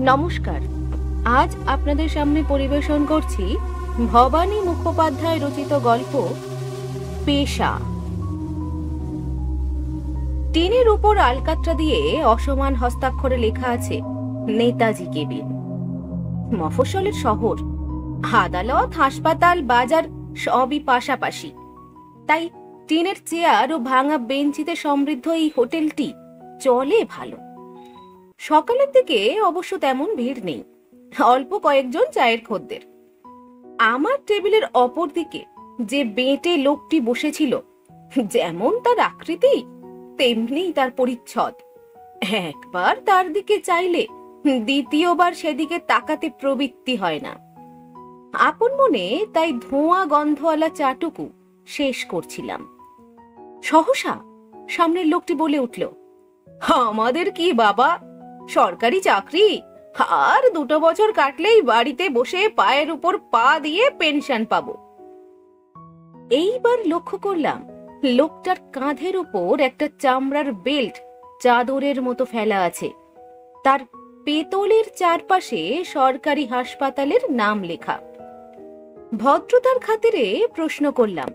নমস্কার। আজ আপনাদের সামনে পরিবেশন করছি ভবানী মুখোপাধ্যায় রচিত গল্প পেশা। টিনের উপর আলকাতরা দিয়ে অসমান হস্তাক্ষরে লেখা আছে নেতাজি কেবিন। মফস্বলের শহর, আদালত, হাসপাতাল, বাজার সবই পাশাপাশি। তাই টিনের চেয়ার ও ভাঙা বেঞ্চিতে সমৃদ্ধ এই হোটেলটি চলে ভালো। সকালের দিকে অবশ্য তেমন ভিড় নেই, অল্প কয়েকজন চায়ের খদ্দের। আমার টেবিলের অপর দিকে যে বেঁটে লোকটি বসেছিল, যেমন তার আকৃতি তেমনি তার পরিচ্ছদ। একবার তার দিকে চাইলে দ্বিতীয়বার সেদিকে তাকাতে প্রবৃত্তি হয় না। আপন মনে তাই ধোঁয়া গন্ধওয়ালা চাটুকু শেষ করছিলাম। সহসা সামনের লোকটি বলে উঠল, আমাদের কি বাবা, সরকারি চাকরি, আর 2 বছর কাটলেই বাড়িতে বসে পায়ের উপর পা দিয়ে পেনশন পাবো। এইবার লক্ষ্য করলাম লোকটার কাঁধের উপর একটা চামড়ার বেল্ট চাদরের মতো ফেলা আছে। তার পেতলের চারপাশে সরকারি হাসপাতালের নাম লেখা। ভদ্রতার খাতিরে প্রশ্ন করলাম,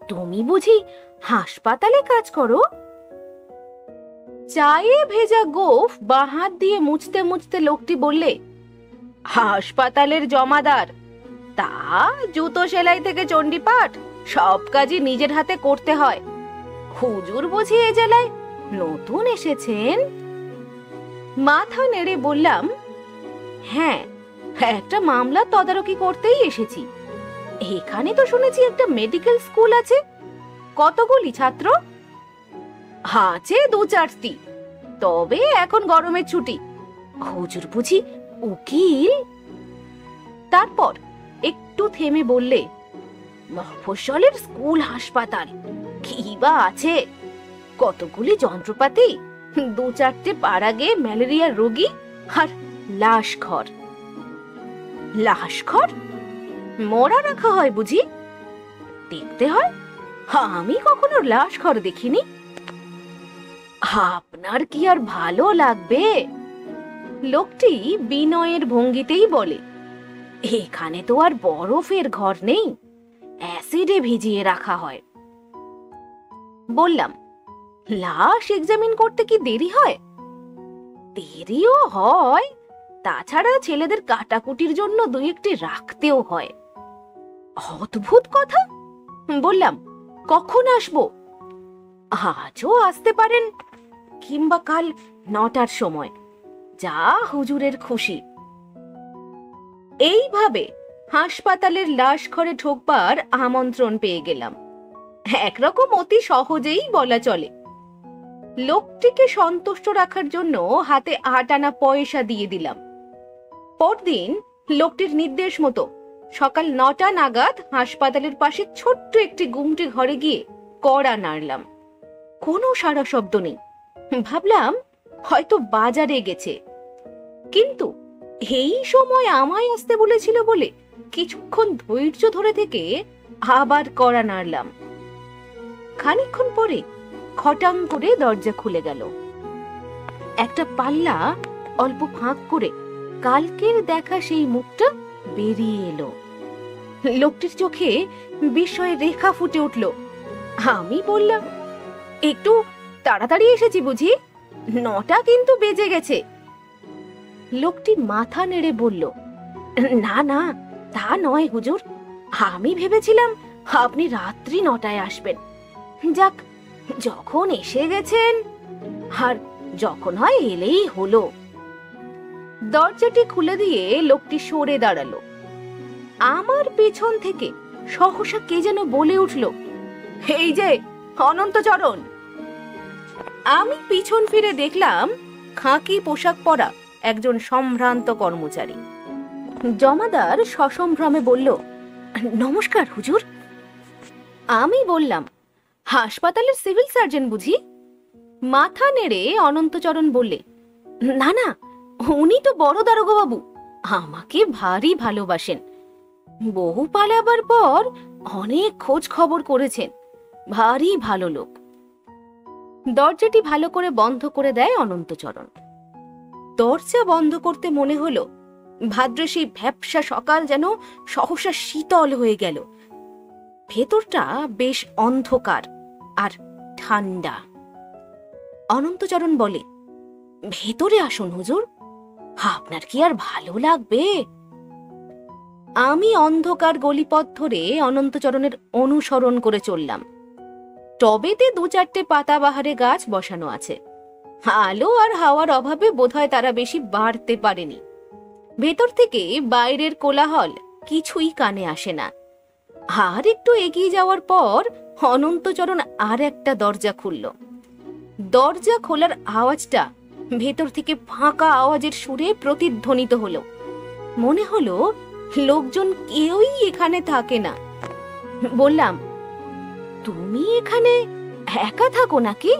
তুমি বুঝি হাসপাতালে কাজ করো? চায়ে ভেজা গোফ বাঁ হাত দিয়ে মুছতে মুছতে লোকটি বললে, হাসপাতালের জমাদার। তা জুতো সেলাই থেকে চণ্ডীপাঠ সব কাজই নিজের হাতে করতে হয়। হুজুর বুঝি এ জেলায় নতুন এসেছেন? মাথা নেড়ে বললাম, হ্যাঁ, একটা মামলা তদারকি করতেই এসেছি। এখানে তো শুনেছি একটা মেডিকেল স্কুল আছে। কতগুলি ছাত্র? আছে 2-4টি, তবে এখন গরমের ছুটি। হুজুর বুঝি উকিল? তারপর একটু থেমে বললে, মফস্বলের স্কুল হাসপাতাল কি বা আছে? কতগুলি যন্ত্রপাতি, 2-4টে পাড়াগে ম্যালেরিয়ার রোগী আর লাশ ঘর। লাশ ঘর? মরা রাখা হয় বুঝি? দেখতে হয়? আমি কখনো লাশ ঘর দেখিনি। আপনার কি আর ভালো লাগবে? লোকটি বিনয়ের ভঙ্গিতেই বলে, এখানে তো আর বরফের ঘর নেই, অ্যাসিডে ভিজিয়ে রাখা হয়। বললাম, লাশ এক্সামিন করতে কি দেরি হয়? দেরিও হয়, তাছাড়া ছেলেদের কাটাকুটির জন্য 2-1টি রাখতেও হয়। অদ্ভুত কথা। বললাম, কখন আসবো? আজও আসতে পারেন, কিংবা কাল 9টার সময়, যা হুজুরের খুশি। এইভাবে হাসপাতালের লাশ ঘরে ঢোকবার আমন্ত্রণ পেয়ে গেলাম, একরকম অতি সহজেই বলা চলে। লোকটিকে সন্তুষ্ট রাখার জন্য হাতে 8 আনা পয়সা দিয়ে দিলাম। পরদিন লোকটির নির্দেশ মতো সকাল 9টা নাগাদ হাসপাতালের পাশে ছোট্ট একটি গুমটি ঘরে গিয়ে কড়া নাড়লাম। কোনো সাড়া শব্দ নেই। ভাবলাম হয়তো বাজারে গেছে, কিন্তু এই সময় আমায় আসতে বলেছিল বলে কিছুক্ষণ ধৈর্য ধরে থেকে আবার কড়া নাড়লাম। খানিকক্ষণ পরে খটাং করে দরজা খুলে গেল। একটা পাল্লা অল্প ফাঁক করে কালকের দেখা সেই মুখটা বেরিয়ে এলো। লোকটির চোখে বিস্ময়ের রেখা ফুটে উঠল। আমি বললাম, একটু তাড়াতাড়ি এসেছি বুঝি, 9টা কিন্তু বেজে গেছে। লোকটি মাথা নেড়ে বলল, না না, তা নয় হুজুর, আমি ভেবেছিলাম আপনি রাত্রি 9টায় আসবেন। যাক, যখন এসে গেছেন, আর যখন হয় এলেই হলো। দরজাটি খুলে দিয়ে লোকটি সরে দাঁড়ালো। আমার পেছন থেকে সহসা কে যেন বলে উঠল, এই যে অনন্তচরণ। আমি পিছন ফিরে দেখলাম খাকি পোশাক পরা একজন সম্ভ্রান্ত কর্মচারী। জমাদার সসম্ভ্রমে বলল, নমস্কার হুজুর। আমি বললাম, হাসপাতালের সিভিল সার্জন বুঝি? মাথা নেড়ে অনন্তচরণ বললে, না না, উনি তো বড় দারোগা বাবু, আমাকে ভারী ভালোবাসেন। বহু পালাবার পর অনেক খোঁজ খবর করেছেন, ভারী ভালো লোক। দরজাটি ভালো করে বন্ধ করে দেয় অনন্তচরণ। দরজা বন্ধ করতে মনে হলো ভাদ্র সেই ভ্যাপসা সকাল যেন সহসা শীতল হয়ে গেল। ভেতরটা বেশ অন্ধকার আর ঠান্ডা। অনন্তচরণ বলে, ভেতরে আসুন হুজুর, আপনার কি আর ভালো লাগবে? আমি অন্ধকার গলিপথ ধরে অনন্তচরণের অনুসরণ করে চললাম। টবেতে 2-4টে পাতাবাহারে গাছ বসানো আছে। আলো আর হাওয়ার অভাবে বোধহয় তারা বেশি বাড়তে পারেনি। ভেতর থেকে বাইরের কোলাহল কিছুই কানে আসে না। আর একটু এগিয়ে যাওয়ার পর অনন্তচরণ আর একটা দরজা খুলল। দরজা খোলার আওয়াজটা ভেতর থেকে ফাঁকা আওয়াজের সুরে প্রতিধ্বনিত হলো। মনে হলো লোকজন কেউই এখানে থাকে না। বললাম, তুমি এখানে একা থাকো নাকি?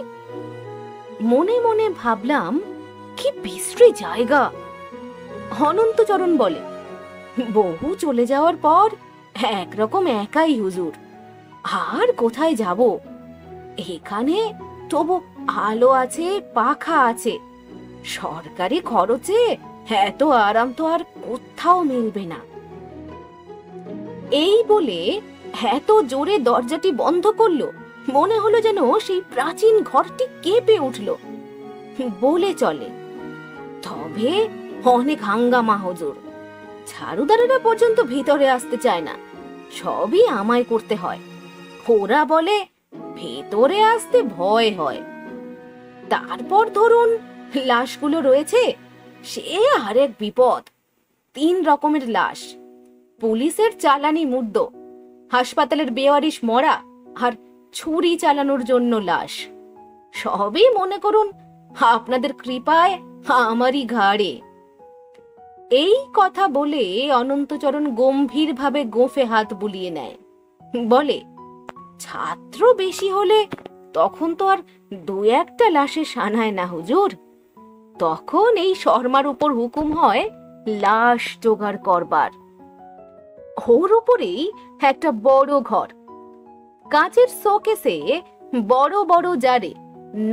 মনে মনে ভাবলাম, কি বিশ্রী জায়গা। অনন্তচরণ বলে, বহু চলে যাওয়ার পর একরকম একাই হুজুর, আর কোথায় যাব? এখানে তবু আলো আছে, পাখা আছে, সরকারি খরচে এত আরাম তো আর কোথাও মিলবে না। এই বলে এত জোরে দরজাটি বন্ধ করলো, মনে হলো যেন সেই প্রাচীন ঘরটি কেঁপে উঠল। বলে চলে, তবে অনেক হাঙ্গামা হুজুর, ঝাড়ুদারেরা পর্যন্ত ভিতরে আসতে চায় না, সবই আমায় করতে হয়। ওরা বলে ভেতরে আসতে ভয় হয়। তারপর ধরুন লাশগুলো রয়েছে, সে আরেক বিপদ। 3 রকমের লাশ, পুলিশের চালানি মুর্দ, হাসপাতালের বেওয়ারিশ মরা, আর ছুরি চালানোর জন্য লাশ। সবই মনে করুন আপনাদের কৃপায় আমারই ঘাড়ে। এই কথা বলে অনন্তচরণ গম্ভীরভাবে গোঁফে হাত বুলিয়ে নেয়। বলে, ছাত্র বেশি হলে তখন তো আর 2-1টা লাশে সানায় না হুজুর, তখন এই শর্মার উপর হুকুম হয় লাশ জোগাড় করবার। ওর উপরেই একটা বড় ঘর, কাঁচের শোকেসে বড় বড় জারে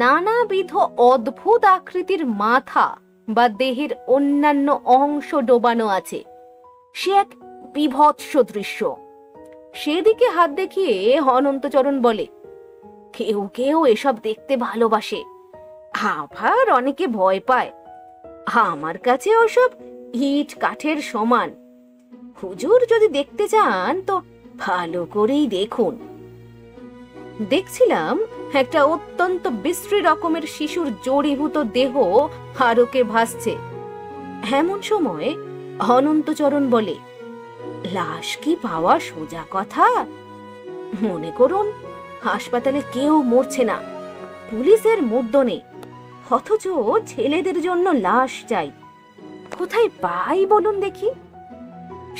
নানাবিধ অদ্ভুত আকৃতির মাথা বা দেহের অন্যান্য অংশ ডোবানো আছে। সে এক বিভৎস দৃশ্য। সেদিকে হাত দেখিয়ে অনন্তচরণ বলে, কেউ কেউ এসব দেখতে ভালোবাসে, আবার অনেকে ভয় পায়। আমার কাছে ওসব ইট কাঠের সমান। হুজুর যদি দেখতে চান তো ভালো করেই দেখুন। দেখছিলাম একটা অত্যন্ত বিশ্রী রকমের শিশুর জড়ীভূত দেহ হারকে ভাসছে। এমন সময় অনন্তচরণ বলে, লাশ কি পাওয়া সোজা কথা? মনে করুন হাসপাতালে কেউ মরছে না, পুলিশের মুর্দনে, অথচ ছেলেদের জন্য লাশ চাই। কোথায় পাই বলুন দেখি?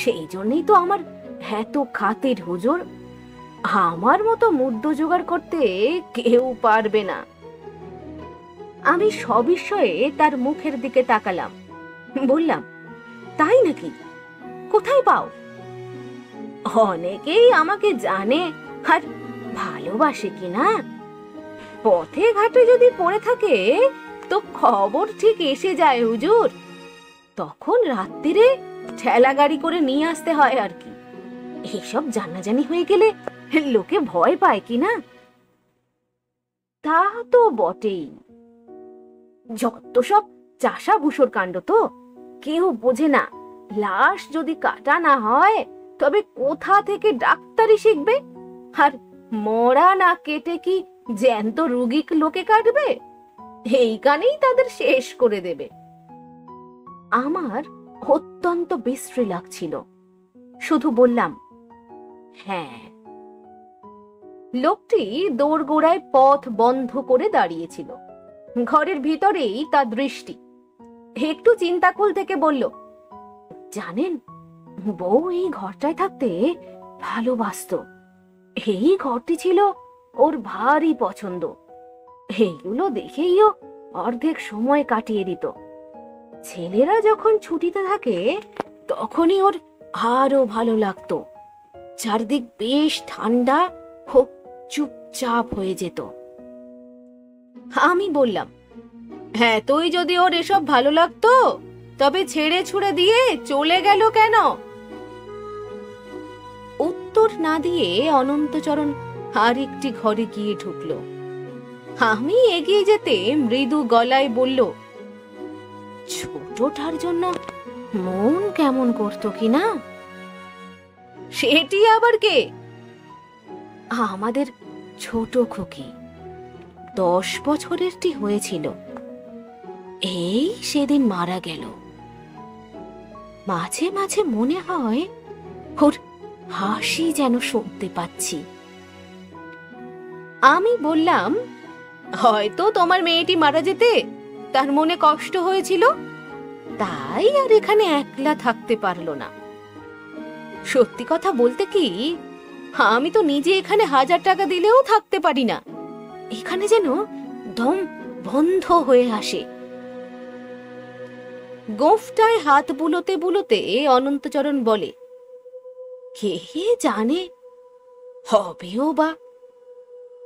সেই জন্যই তো আমার এত খাতির হুজুর। আমার মতো মুর্দ জোগাড় করতে কেউ পারবে না। আমি সবিস্ময়ে তার মুখের দিকে তাকালাম। বললাম, তাই নাকি? কোথায় পাও? অনেকেই আমাকে জানে আর ভালোবাসে কিনা, পথে ঘাটে যদি পড়ে থাকে তো খবর ঠিক এসে যায় হুজুর। তখন রাত্রিরে ঠেলা গাড়ি করে নিয়ে আসতে হয় আর কি। এসব জানাজানি হয়ে গেলে লোকে ভয় পায় কিনা? তা তো বটেই, যত সব চাষা ভুষোর কাণ্ড তো কেউ বোঝে না। লাশ যদি কাটা না হয় তবে কোথা থেকে ডাক্তারি শিখবে? আর মরা না কেটে কি জ্যান্ত রুগী লোকে কাটবে? এইখানেই তাদের শেষ করে দেবে। আমার অত্যন্ত বিশ্রী লাগছিল, শুধু বললাম, হ্যাঁ। লোকটি দোরগোড়ায় পথ বন্ধ করে দাঁড়িয়েছিল। ঘরের ভিতরেই তার দৃষ্টি। একটু চিন্তাকুল থেকে বলল, জানেন, বউ এই ঘরটায় থাকতে ভালোবাসতো। এই ঘরটি ছিল ওর ভারী পছন্দ। এইগুলো দেখেইও অর্ধেক সময় কাটিয়ে দিত। ছেলেরা যখন ছুটিতে থাকে তখনই ওর আরো ভালো লাগতো। চারদিক বেশ ঠান্ডা ও চুপচাপ হয়ে যেত। আমি বললাম, হ্যাঁ, তুই যদি ওর এসব ভালো লাগতো তবে ছেড়ে ছুড়ে দিয়ে চলে গেল কেন? উত্তর না দিয়ে অনন্তচরণ আর একটি ঘরে গিয়ে ঢুকলো। আমি এগিয়ে যেতে মৃদু গলায় বলল, ছোটটার জন্য মন কেমন করতো কিনা? সেটি আবার কে? আমাদের ছোট খুকি, 10 বছরেরটি হয়েছিল, এই সেদিন মারা গেল। মাঝে মাঝে মনে হয় ওর হাসি যেন শুনতে পাচ্ছি। আমি বললাম, হয়তো তোমার মেয়েটি মারা যেতে তার মনে কষ্ট হয়েছিল, তাই আর এখানে একলা থাকতে পারলো না। সত্যি কথা বলতে কি, আমি তো নিজে এখানে 1000 টাকা দিলেও থাকতে পারি না। এখানে যেন দম বন্ধ হয়ে আসে। গোঁফটায় হাত বুলোতে বুলোতে অনন্তচরণ বলে, কে জানে, হবেও বা।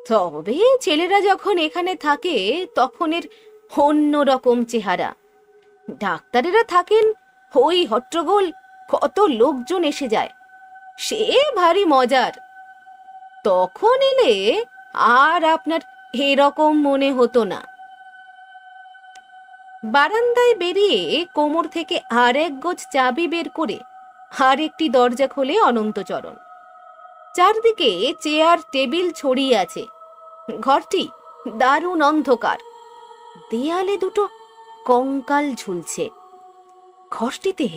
তবে ছেলেরা যখন এখানে থাকে তখন এর অন্য রকম চেহারা। ডাক্তারেরা থাকেন, হই হট্টগোল, কত লোকজন এসে যায়, সে ভারী মজার। তখন এলে আর আপনার এরকম মনে হতো না। বারান্দায় বেরিয়ে কোমর থেকে আরেক গোছ চাবি বের করে আর একটি দরজা খোলে অনন্তচরণ। চারদিকে চেয়ার টেবিল ছড়িয়ে আছে। ঘরটি দারুণ অন্ধকার, দেয়ালে দুটো কঙ্কাল ঝুলছে। ঘরটিতে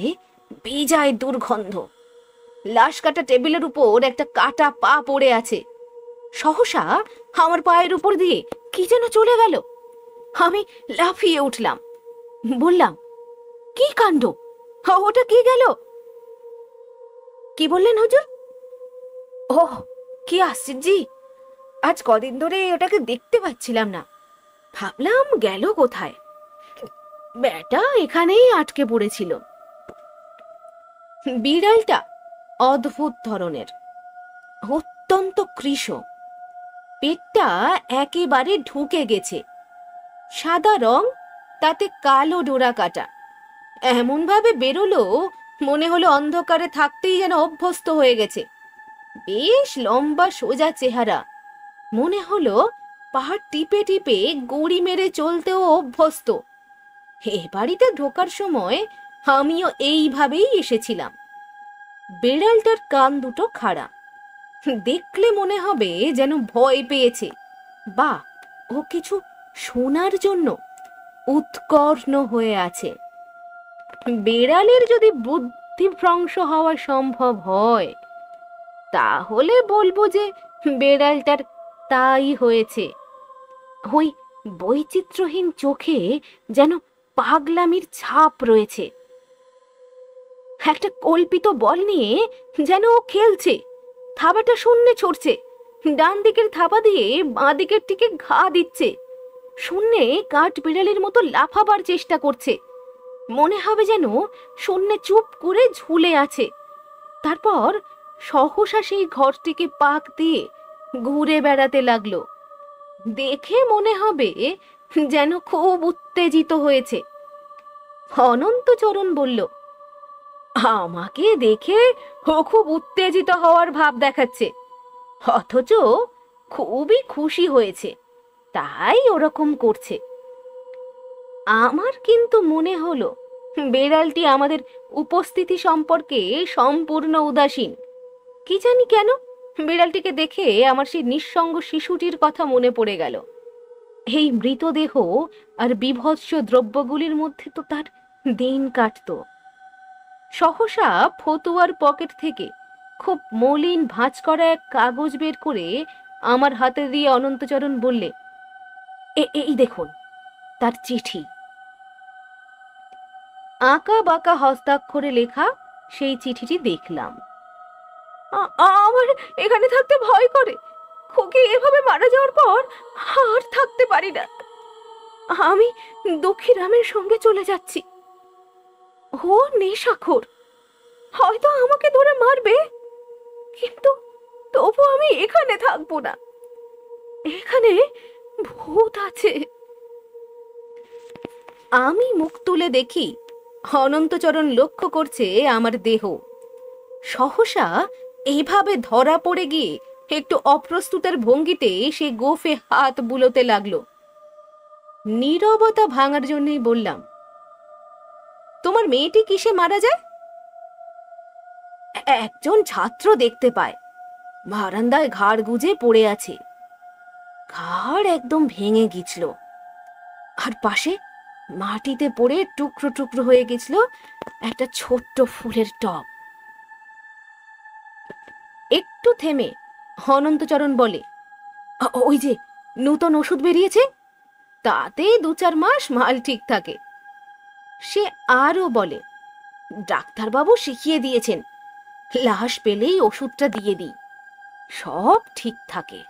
বেজায় দুর্গন্ধ। লাশ কাটা টেবিলের উপর একটা কাটা পা পড়ে আছে। সহসা আমার পায়ের উপর দিয়ে কি যেন চলে গেল। আমি লাফিয়ে উঠলাম, বললাম, কি কাণ্ড, ওটা কি গেল? কি বললেন হুজুর? ওহ, কি আশ্চর্য, আজ কদিন ধরে ওটাকে দেখতে পাচ্ছিলাম না, ভাবলাম গেল কোথায়। ব্যাটা এখানেই আটকে পড়েছিল। বিড়ালটা অদ্ভুত ধরনের, অত্যন্ত কৃশ। পেটটা একেবারে ঢুকে গেছে, সাদা রং, তাতে কালো ডোরা কাটা। এমন ভাবে বেরোলো মনে হলো অন্ধকারে থাকতেই যেন অভ্যস্ত হয়ে গেছে। বেশ লম্বা সোজা চেহারা, মনে হলো পাহাড় টিপে টিপে গুড়ি মেরে চলতেও অভ্যস্ত। এ বাড়িতে ঢোকার সময় আমিও এইভাবেই এসেছিলাম। বেড়ালটার কান দুটো খাড়া, দেখলে মনে হবে যেন ভয় পেয়েছে, বা ও কিছু শোনার জন্য উৎকর্ণ হয়ে আছে। বেড়ালের যদি বুদ্ধিভ্রংশ হওয়া সম্ভব হয় তাহলে বলবো যে বেড়ালটার তাই হয়েছে। ওই বৈচিত্র্যহীন চোখে যেন পাগলামির ছাপ রয়েছে। একটা কল্পিত বল নিয়ে যেন ও খেলছে, থাবাটা শূন্যে ছড়ছে, ডান দিকের থাবা দিয়ে বাঁ দিকের দিকে ঘা দিচ্ছে, শূন্যে কাঠ বিড়ালের মতো লাফাবার চেষ্টা করছে। মনে হবে যেন শূন্যে চুপ করে ঝুলে আছে। তারপর সহসা সেই ঘরটিকে পাক দিয়ে ঘুরে বেড়াতে লাগলো। দেখে মনে হবে যেন খুব উত্তেজিত হয়েছে। অনন্তচরণ বলল, আমাকে দেখে ও খুব উত্তেজিত হওয়ার ভাব দেখাচ্ছে, অথচ খুবই খুশি হয়েছে, তাই ওরকম করছে। আমার কিন্তু মনে হলো বেড়ালটি আমাদের উপস্থিতি সম্পর্কে সম্পূর্ণ উদাসীন। কি জানি কেন বিড়ালটিকে দেখে আমার সেই নিঃসঙ্গ শিশুটির কথা মনে পড়ে গেল। এই মৃতদেহ আর বিভৎস দ্রব্যগুলির মধ্যে তো তার দিন কাটত। সহসা ফতুয়ার পকেট থেকে খুব মলিন ভাঁজ করা এক কাগজ বের করে আমার হাতে দিয়ে অনন্তচরণ বললে, এই দেখুন, তার চিঠি। আঁকা বাঁকা হস্তাক্ষরে লেখা সেই চিঠিটি দেখলাম। আমার এখানে থাকতে ভয় করে, খুকি এভাবে মারা যাওয়ার পর আর থাকতে পারি না। আমি দুঃখীরামের সঙ্গে চলে যাচ্ছি। ও নেশাখোর, হয়তো আমাকে ধরে মারবে, কিন্তু তবু আমি এখানে থাকবো না। এখানে ভূত আছে। আমি মুখ তুলে দেখি অনন্তচরণ লক্ষ্য করছে আমার দেহ। সহসা এইভাবে ধরা পড়ে গিয়ে একটু অপ্রস্তুতের ভঙ্গিতে সে গোফে হাত বুলোতে লাগলো। নীরবতা ভাঙার জন্যই বললাম, তোমার মেয়েটি কিসে মারা যায়? একজন ছাত্র দেখতে পায়, বারান্দায় ঘাড় গুজে পড়ে আছে, ঘাড় একদম ভেঙে গেছিল, আর পাশে মাটিতে পড়ে টুকরো টুকরো হয়ে গেছিল একটা ছোট্ট ফুলের টব। একটু থেমে অনন্তচরণ বলে, ওই যে নূতন ওষুধ বেরিয়েছে, তাতে 2-4 মাস মাল ঠিক থাকে। সে আরো বলে, ডাক্তারবাবু শিখিয়ে দিয়েছেন, লাশ পেলেই ওষুধটা দিয়ে দিই, সব ঠিক থাকে।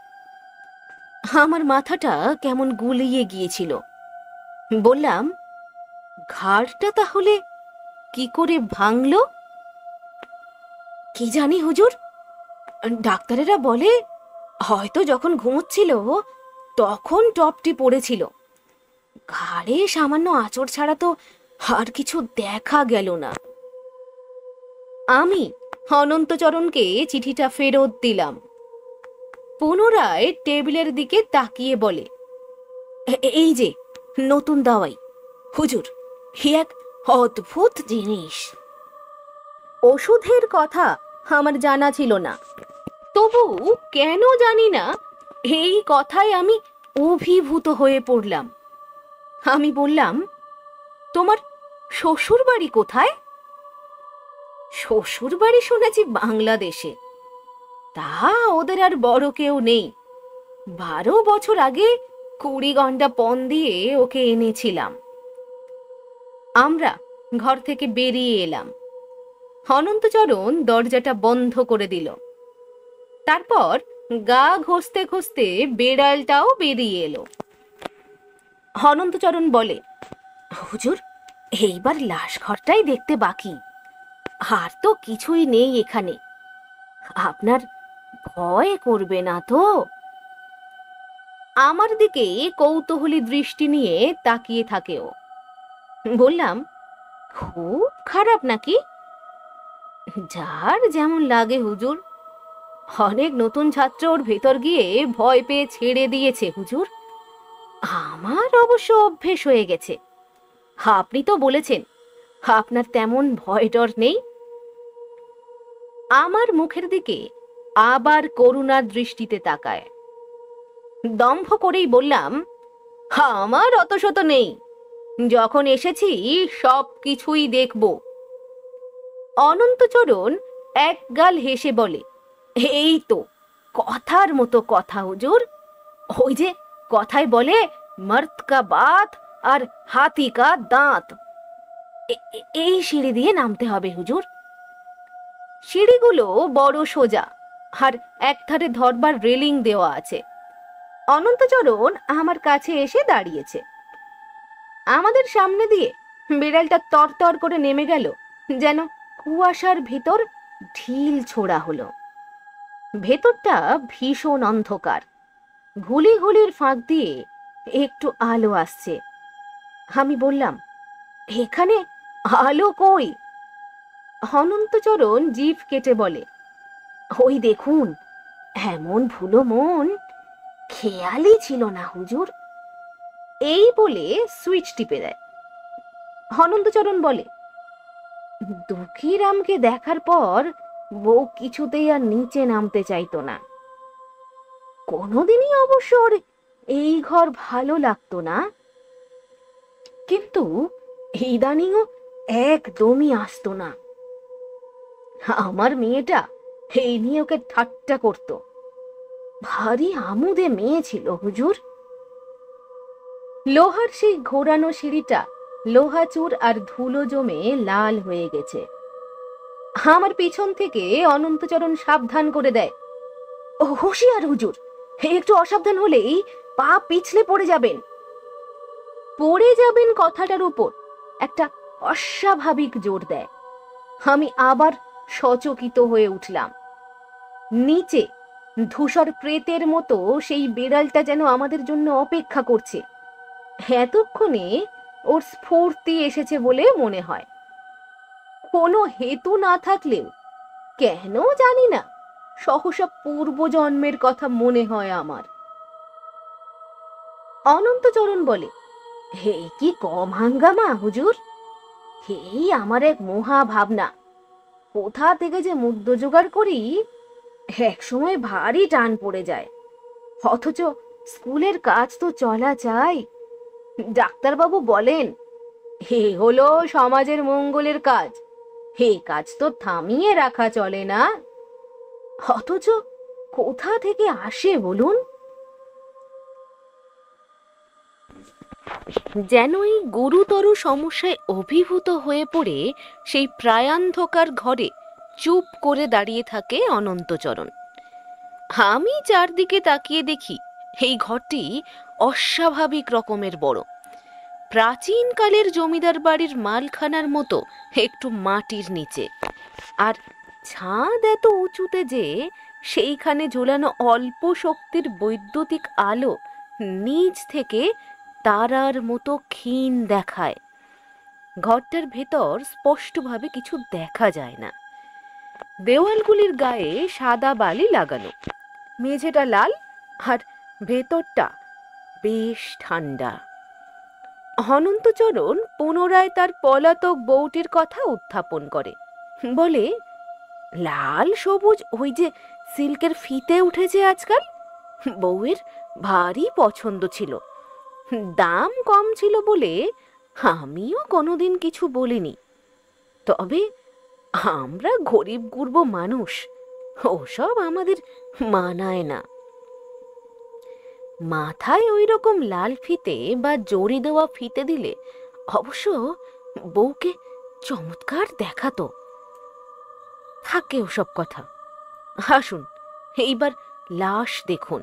আমার মাথাটা কেমন গুলিয়ে গিয়েছিল। বললাম, ঘাড়টা তাহলে কি করে ভাঙলো? কি জানি হুজুর, ডাক্তারেরা বলে হয়তো যখন ঘুমোচ্ছিল তখন টপটি পড়েছিল। ঘাড়ে সামান্য আঁচড় ছাড়া তো আর কিছু দেখা গেল না। আমি অনন্তচরণকে চিঠিটা ফেরত দিলাম। পুনরায় টেবিলের দিকে তাকিয়ে বলে, এই যে নতুন দাওয়াই হুজুর, এক অদ্ভুত জিনিস। ওষুধের কথা আমার জানা ছিল না, তবু কেন জানি না এই কথায় আমি অভিভূত হয়ে পড়লাম। আমি বললাম, তোমার শ্বশুর বাড়ি কোথায়? শ্বশুর বাড়ি শুনেছি বাংলাদেশে, তা ওদের আর বড় কেউ নেই। 12 বছর আগে 20 ঘন্টা পণ দিয়ে ওকে এনেছিলাম। আমরা ঘর থেকে বেরিয়ে এলাম। অনন্তচরণ দরজাটা বন্ধ করে দিল। তারপর গা ঘষতে ঘষতে বেড়ালটাও বেরিয়ে এলো। অনন্তচরণ বলে, হুজুর, এইবার লাশ ঘরটাই দেখতে বাকি, আর তো কিছুই নেই এখানে। আপনার ভয় করবে না তো? আমার দিকে কৌতূহলী দৃষ্টি নিয়ে তাকিয়ে থাকে ও। বললাম, খুব খারাপ নাকি? যার যেমন লাগে হুজুর। অনেক নতুন ছাত্র ওর ভেতর গিয়ে ভয় পেয়ে ছেড়ে দিয়েছে হুজুর। আমার অবশ্য অভ্যেস হয়ে গেছে। আপনি তো বলেছেন আপনার তেমন ভয় ডর নেই। আমার মুখের দিকে আবার করুণার দৃষ্টিতে তাকায়। দম্ভ করেই বললাম, আমার অত শত নেই, যখন এসেছি সব কিছুই দেখব। অনন্তচরণ একগাল হেসে বলে, এই তো কথার মতো কথা হুজুর। ওই যে কথায় বলে, মর্দ কা বাত আর হাতি কা দাঁত। এই সিঁড়ি দিয়ে নামতে হবে হুজুর। সিঁড়িগুলো বড় সোজা, আর একধারে ধরবার রেলিং দেওয়া আছে। অনন্তচরণ আমার কাছে এসে দাঁড়িয়েছে। আমাদের সামনে দিয়ে বিড়ালটা তরতর করে নেমে গেল, যেন কুয়াশার ভিতর ঢিল ছোড়া হলো। ভেতরটা ভীষণ অন্ধকার, ঘুলি ঘুলির ফাঁক দিয়ে একটু আলো আসছে। আমি বললাম, এখানে আলো কই? অনন্তচরণ জিভ কেটে বলে, ওই দেখুন, এমন ভুলো মন খেয়ালই ছিল না হুজুর। এই বলে সুইচ টিপে দেয়। অনন্তচরণ বলে, দুঃখীরামকে দেখার পর বউ কিছুতেই আর নিচে নামতে চাইতো না। কোনোদিনই অবশ্য ওর এই ঘর ভালো লাগতো না, কিন্তু ইদানিংও একদমই আসতো না। আমার মেয়েটা এই নিয়ে ওকে ঠাট্টা করত। ভারী আমুদে মেয়ে ছিল হুজুর। লোহার সেই ঘোরানো সিঁড়িটা লোহাচুর আর ধুলো জমে লাল হয়ে গেছে। আমার পিছন থেকে অনন্তচরণ সাবধান করে দেয়, হুঁশিয়ার হুজুর, একটু অসাবধান হলেই পা পিছলে পড়ে যাবেন। পড়ে যাবেন কথাটার উপর একটা অস্বাভাবিক জোর দেয়। আমি আবার সচকিত হয়ে উঠলাম। নিচে ধূসর প্রেতের মতো সেই বেড়ালটা যেন আমাদের জন্য অপেক্ষা করছে। এতক্ষণে ওর স্ফূর্তি এসেছে বলে মনে হয়। কোনো হেতু না থাকলেও কেন জানি না সহসা পূর্বজন্মের কথা মনে হয় আমার। অনন্তচরণ বলে, হে কি কম হাঙ্গামা হুজুর, হেই আমার এক মহা ভাবনা। কোথা থেকে যে মুদ্র জোগাড় করি, এক সময় ভারী টান পড়ে যায়। অথচ স্কুলের কাজ তো চলা চাই। ডাক্তারবাবু বলেন, হে হলো সমাজের মঙ্গলের কাজ, হে কাজ তো থামিয়ে রাখা চলে না। অথচ কোথা থেকে আসে বলুন? যেন এই গুরুতর সমস্যায় অভিভূত হয়ে পড়ে সেই প্রায়ান্ধকার ঘরে চুপ করে দাঁড়িয়ে থাকে অনন্তচরণ। আমি চারদিকে তাকিয়ে দেখি এই ঘরটি অস্বাভাবিক রকমের বড়, প্রাচীনকালের জমিদার বাড়ির মালখানার মতো একটু মাটির নিচে, আর ছাদ এত উঁচুতে যে সেইখানে ঝোলানো অল্প শক্তির বৈদ্যুতিক আলো নিচ থেকে তারার মতো ক্ষীণ দেখায়। ঘরটার ভেতর স্পষ্টভাবে কিছু দেখা যায় না। দেওয়ালগুলির গায়ে সাদা বালি লাগানো, মেঝেটা লাল, আর ভেতরটা বেশ ঠান্ডা। অনন্তচরণ পুনরায় তার পলাতক বউটির কথা উত্থাপন করে, বলে, লাল সবুজ ওই যে সিল্কের ফিতে উঠেছে আজকাল, বউয়ের ভারী পছন্দ ছিল। দাম কম ছিল বলে আমিও কোনোদিন কিছু বলিনি। তবে আমরা গরিব গুরব মানুষ, ওসব আমাদের মানায় না। মাথায় ওই রকম লাল ফিতে বা জড়ি দেওয়া ফিতে দিলে অবশ্য বউকে চমৎকার দেখাতো। থাকে ওসব কথা, আসুন এইবার লাশ দেখুন।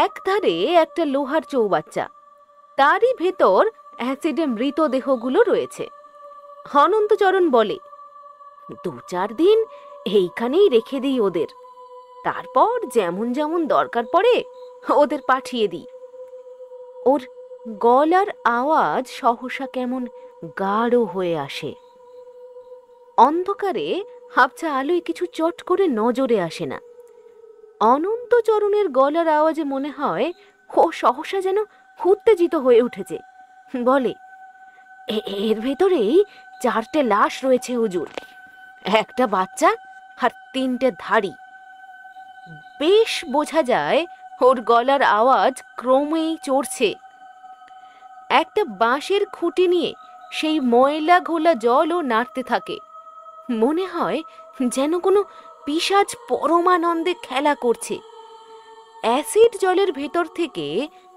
একধারে একটা লোহার চৌবাচ্চা, তারই ভেতর অ্যাসিডে মৃতদেহগুলো রয়েছে। অনন্তচরণ বলে, 2-4 দিন এইখানেই রেখে দিই ওদের, তারপর যেমন যেমন দরকার পড়ে ওদের পাঠিয়ে দিই। ওর গলার আওয়াজ সহসা কেমন গাঢ় হয়ে আসে। অন্ধকারে হাবছা আলোয় কিছু চট করে নজরে আসে না। অনন্তচরণের গলার আওয়াজে মনে হয় ও সহসা যেন উত্তেজিত হয়ে উঠেছে। বলে, এর ভেতরেই 4টে লাশ রয়েছে হুজুর, একটা বাচ্চা আর 3টে ধাড়ি। বেশ বোঝা যায় ওর গলার আওয়াজ ক্রমেই চড়ছে। একটা বাঁশের খুঁটি নিয়ে সেই ময়লা ঘোলা জলও নাড়তে থাকে। মনে হয় যেন কোনো পিশাচ পরমানন্দে খেলা করছে। অ্যাসিড জলের ভেতর থেকে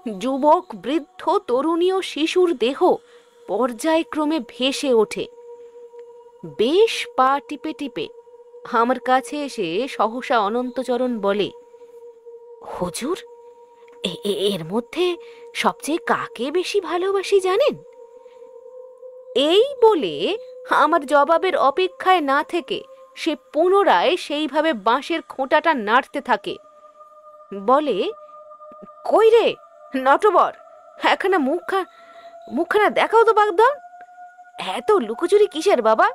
যুবক, বৃদ্ধ, তরুণী ও শিশুর দেহ পর্যায়ক্রমে ভেসে ওঠে। বেশ পা টিপে টিপে আমার কাছে এসে সহসা অনন্তচরণ বলে, হুজুর, এর মধ্যে সবচেয়ে কাকে বেশি ভালোবাসি জানেন? এই বলে আমার জবাবের অপেক্ষায় না থেকে সে পুনরায় সেইভাবে বাঁশের খোঁটাটা নাড়তে থাকে। বলে, কই রে নটবর, একখানা মুখখানা দেখাও তো বাগদা। এত লুকোচুরি কিসের বাবা?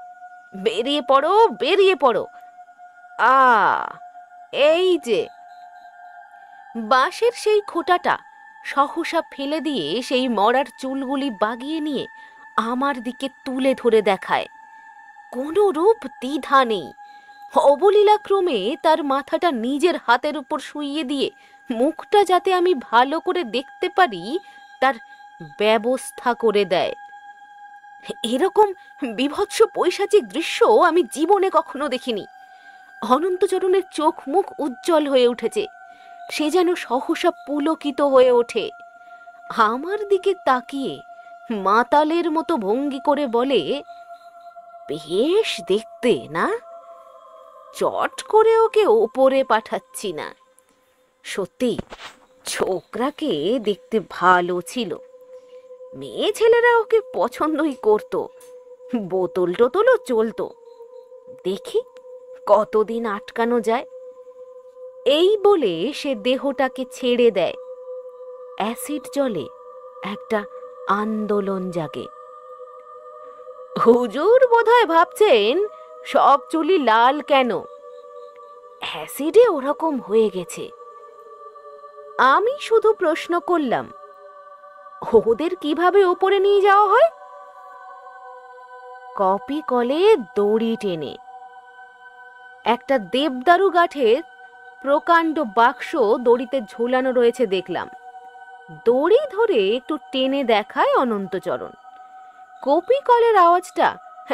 বেরিয়ে পড়ো, বেরিয়ে পড়ো। এই যে। বাঁশের সেই খোঁটাটা সহসা ফেলে দিয়ে সেই মরার চুলগুলি বাগিয়ে নিয়ে আমার দিকে তুলে ধরে দেখায়। কোনো রূপ দ্বিধা নেই। অবলীলাক্রমে তার মাথাটা নিজের হাতের উপর শুইয়ে দিয়ে মুখটা যাতে আমি ভালো করে দেখতে পারি তার ব্যবস্থা করে দেয়। এরকম বিভৎস পৈশাচিক দৃশ্য আমি জীবনে কখনো দেখিনি। অনন্তচরণের চোখ মুখ উজ্জ্বল হয়ে উঠেছে, সে যেন সহসা পুলকিত হয়ে ওঠে। আমার দিকে তাকিয়ে মাতালের মতো ভঙ্গি করে বলে, বেশ দেখতে না? চট করে ওকে ওপরে পাঠাচ্ছি না। সত্যি ছোকরাকে দেখতে ভালো ছিল, মেয়ে ছেলেরা ওকে পছন্দই করত, বোতল টোতলও চলতো। দেখি কতদিন আটকানো যায়। এই বলে সে দেহটাকে ছেড়ে দেয়। অ্যাসিড জলে একটা আন্দোলন জাগে। হুজুর বোধহয় ভাবছেন সব চুলই লাল কেন, অ্যাসিডে ওরকম হয়ে গেছে। আমি শুধু প্রশ্ন করলাম, ওদের কিভাবে ওপরে নিয়ে যাওয়া হয়? কপি কলে দড়ি টেনে। একটা দেবদারু গাঠের প্রকাণ্ড বাক্স দড়িতে ঝোলানো রয়েছে দেখলাম। দড়ি ধরে একটু টেনে দেখায় অনন্তচরণ। কপি কলের আওয়াজটা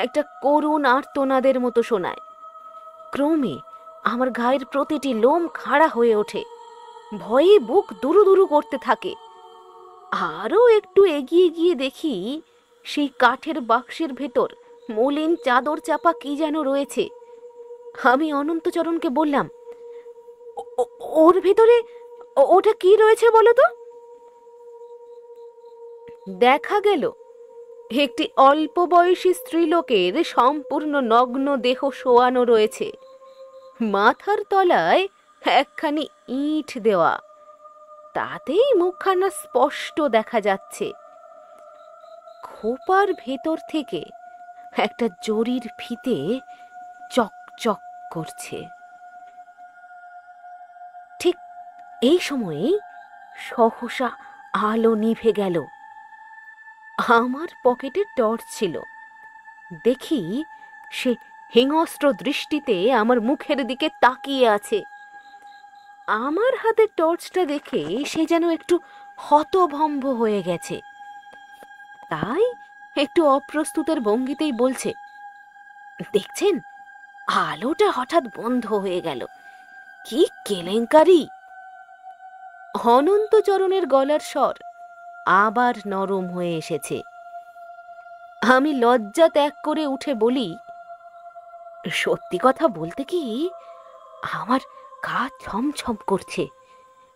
একটা করুণ আর্তনাদের মতো শোনায়। ক্রমে আমার গায়ের প্রতিটি লোম খাড়া হয়ে ওঠে, ভয়ে বুক দুরু দুরু করতে থাকে। আরও একটু এগিয়ে গিয়ে দেখি সেই কাঠের বাক্সের ভেতর মলিন চাদর চাপা কি যেন রয়েছে। আমি অনন্তচরণকে বললাম, ওর ভেতরে ওটা কি রয়েছে বলো তো? দেখা গেল একটি অল্প বয়সী স্ত্রীলোকের সম্পূর্ণ নগ্ন দেহ শোয়ানো রয়েছে, মাথার তলায় একখানি ইট দেওয়া, তাতেই মুখখানা স্পষ্ট দেখা যাচ্ছে। খোপার ভেতর থেকে একটা জরির ফিতে চকচক করছে। ঠিক এই সময়ে সহসা আলো নিভে গেল। আমার পকেটে টর্চ ছিল। দেখি সে হিংস্র দৃষ্টিতে আমার মুখের দিকে তাকিয়ে আছে। আমার হাতে টর্চটা দেখে সে যেন একটু হতভম্ব হয়ে গেছে। তাই একটু অপ্রস্তুতের ভঙ্গিতেই বলছে, দেখছেন, আলোটা হঠাৎ বন্ধ হয়ে গেল, কি কেলেঙ্কারি। অনন্তচরণের গলার স্বর আবার নরম হয়ে এসেছে। আমি লজ্জা ত্যাগ করে উঠে বলি, সত্যি কথা বলতে কি, আমার গা ছমছম করছে,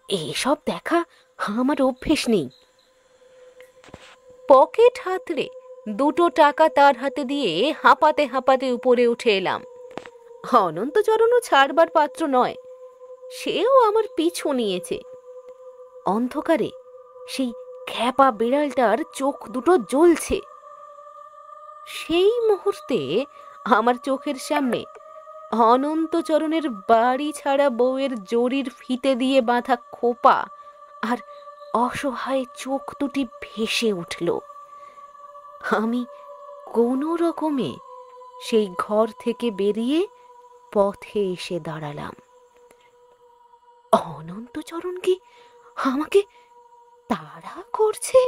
এসব দেখা আমার অভ্যেস নেই। পকেট হাতড়ে 2 টাকা তার হাতে দিয়ে হাঁপাতে হাঁপাতে উপরে উঠে এলাম। অনন্তচরণও ছাড়বার পাত্র নয়, সেও আমার পিছু নিয়েছে। অন্ধকারে সেই খ্যাপা বিড়ালটার চোখ দুটো জ্বলছে। সেই মুহূর্তে আমার চোখের সামনে অনন্তচরণের বাড়ি ছাড়া বউয়ের জরির ফিতে দিয়ে বাঁধা খোপা আর অসহায় চোখ দুটি ভেসে উঠল। আমি কোনো রকমে সেই ঘর থেকে বেরিয়ে পথে এসে দাঁড়ালাম। অনন্তচরণ কি আমাকে তাড়া করছে?